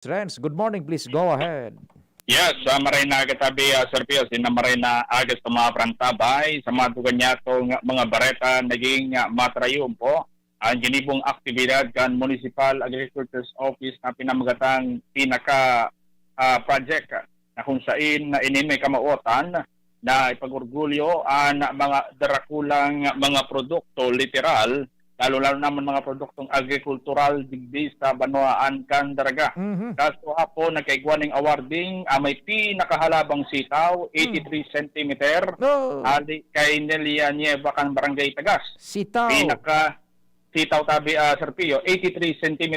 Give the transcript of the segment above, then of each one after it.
Renz, good morning. Please go ahead. Yes, maray na katabi, Sir Pio, sinamaray na agad sa mga prantabay, sa mga tugan niya mga bareta, naging matrayom po. Ang ginibong aktibidad kan Municipal Agriculture's Office na pinamagatang project na kung saan na inimay kamauotan na ipagurgulyo ang mga darakulang mga produkto, literal, lalo-lalo naman mga produktong agricultural digdi sa Banwaan kan Daraga. Kaso hapo nagkaigwaning awarding may pinakahalabang sitaw, 83 cm. No. Ali kay Nelia Nieva kan Barangay Tagas. Sitaw. Pinaka sitaw tabi, Sir Pio, 83 cm.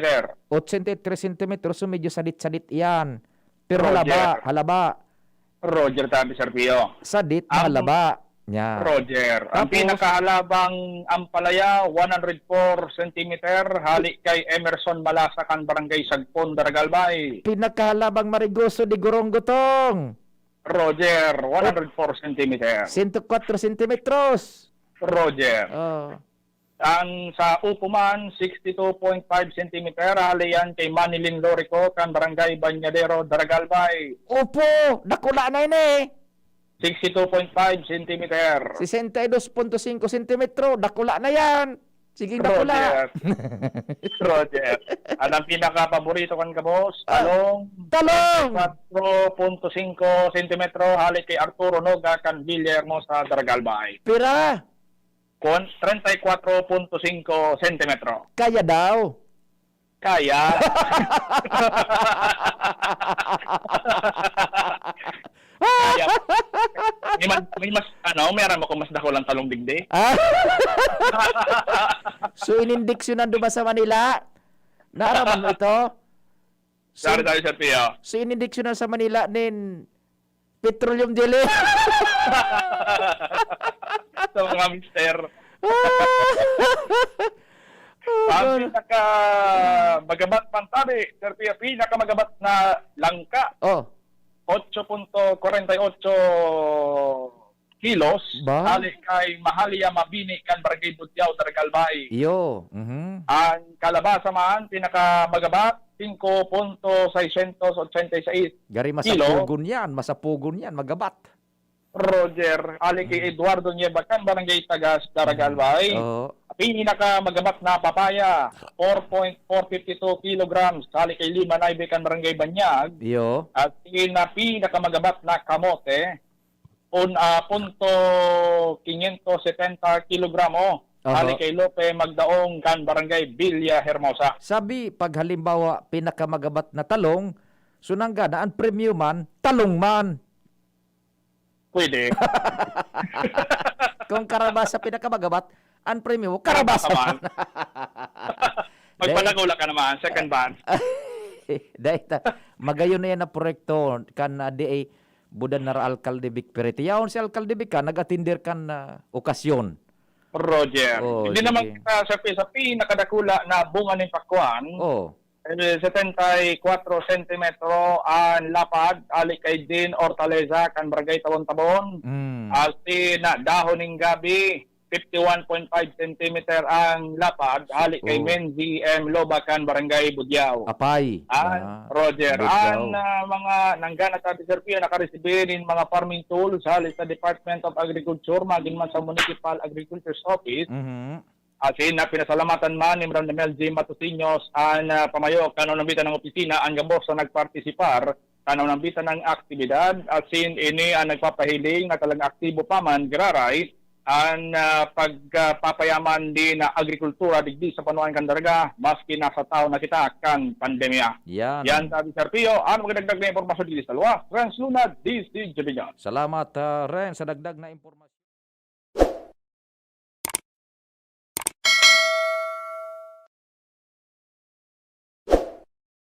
83 cm. So medyo sadit-sadit yan. Pero Roger. halaba. Roger tabi, Sir Pio. Sadit na halaba. Yeah. Roger. Ang Tapos, pinakahalabang ampalaya, 104 cm, halik kay Emerson Malasakan, Barangay Sagpon, Daragalbay. pinakahalabang marigoso di Goronggotong. Roger, 104 cm. 104 cm. Roger. Oh. Ang sa Upuman, 62.5 cm, haliyan kay Manilin Lorico, kan Barangay Banyadero, Daragalbay. Opo, dakula na yun eh. 62.5 cm. 62.5 cm. Dakula na yan. Sige, dakula. Roger. Roger. At ang pinaka-paborito kan kabos, talong. Talong! 4.5 cm, halik kay Arturo Noga kan Villarmo sa Daragalbay. Pira, Con 34.5 cm. kaya daw. Kaya. Kaya. Meron ako mas dako lang talong digdi. Ah. So, inindiksyonan doon ba sa Manila? Naaraman mo ito? So, Sorry tayo, Sir Pio. so inindiksyonan sa Manila nin petroleum jelly. So, mga mister. Oh, Ang pinaka-magabat pantabi, Sir Pio, pinaka-magabat na langka, oh, 8.48 kilos, Ba? halik kay Mahalia Mabini kan Barangay Budyaw, Daragalbay. iyo. Ang kalabasa man, pinaka-magabat, 5.686 Gari Kilo. masapugon yan. Masapugon yan. Magabat. Roger, halik kay Eduardo Nieva kan Barangay Tagas, Daragalbay. Oh, Pinaka-magabat na papaya, 4.452 kilograms, halik kay Lima Naibe kan Barangay Banyag. iyo. At pinakamagabat na kamote, punto 570 kilogramo, halik kay Lope Magdaong kan Barangay Villa Hermosa. Sabi, pag halimbawa, pinakamagabat na talong, sunangga na ang premium man, talong man. Pwede. Kung karabasa pinakamagabat, ang premium, karabasa man. Magpadagula ka naman, second ban. Dahil magayon na yan na proyekto kan di ay budan na alkalde Vic Perete. Yaon si alkalde Vic ka, nag-atindir kan okasyon. Roger. Oh, Hindi sige. naman kita sa pinakadakula na bunga ng pakwan. Oh, 74 cm ang lapad, alik kay Dean Hortaleza, kan Barangay Tabon-Tabon. Alti na dahon ng gabi, 51.5 cm ang lapad, alik kay Oh. Menzi M. Lobakan, Barangay Budyaw. apay. Roger, Budyaw. mga nanggana tabi Sir Pio, nakaresibinin mga farming tools halit sa Department of Agriculture, maging man sa Municipal Agriculture's Office. Asin na pinasalamatan man ni Mr. MLG Matusinos ang pamayo kanang nambitan ng opisina ang gabos sa nagpartisipar kanang nambitan ng aktibidad. Asin ini ang nagpapahiling na talagang aktibo pa man graray ang pagpapayaman din na agrikultura digdi sa Panuan kan Daraga maski nasa tao na kita kan pandemya. Yan sabi Sir Pio, ano magdagdag na impormasyon dito sa luwas? Renz Lunad, DSD Jabigan. Salamat, Ren, sa dagdag na impormasyon.